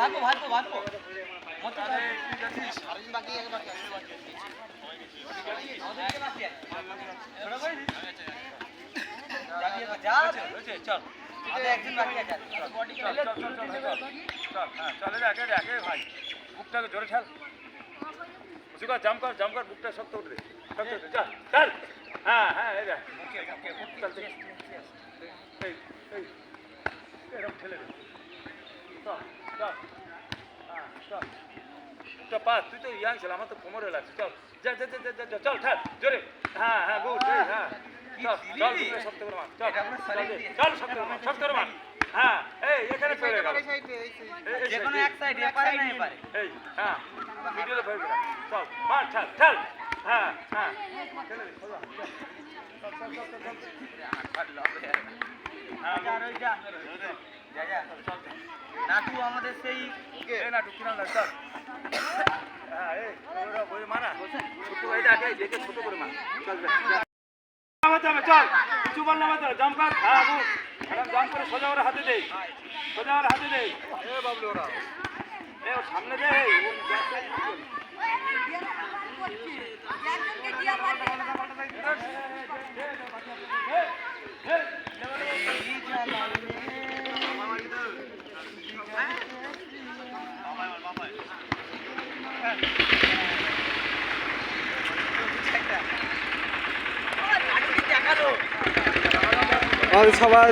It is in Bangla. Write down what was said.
ভাগো ভাগো ভাগো মত আরে তুই যাচ্ছিস আরেকজন বাকি বাকি ওদেরকে বাকি আছে ছোট করে দিস যা চল আরে একজন বাকি আছে বডি চল হ্যাঁ চলে যা আগে ভাই বুকটাকে জোরে ঠেল উসি কর জাম্প কর বুকটা শক্ত করে দে শক্ত করে চল হ্যাঁ এই যা ওকে চল এই এরকম ঠেলে দে চল চল পাস তুই তো ইয়াং ছিল আমার তো কোমরে লাগছে চল যা চল ঠাল জোরে হ্যাঁ গুড হ্যাঁ চল শক্ত করে মার চল শক্ত করে মার হ্যাঁ এই এখানে পড়ে গেল যে কোনো এক সাইড এপারে না এপারে এই হ্যাঁ ভিডিওতে ভয় করা চল মার ঠাল হ্যাঁ চলে চল নাটু আমাদের সেই নাটু কিনা চল হ্যাঁ এই বই মারা ছোট ভাইটা আগে দেখে ছোট করে মার চল চল কিছু বল না মাত্র জাম্প কর হ্যাঁ জাম্প করে সোজা করে হাতে দে এ বাবলু ওরা এ সামনে দে সবাই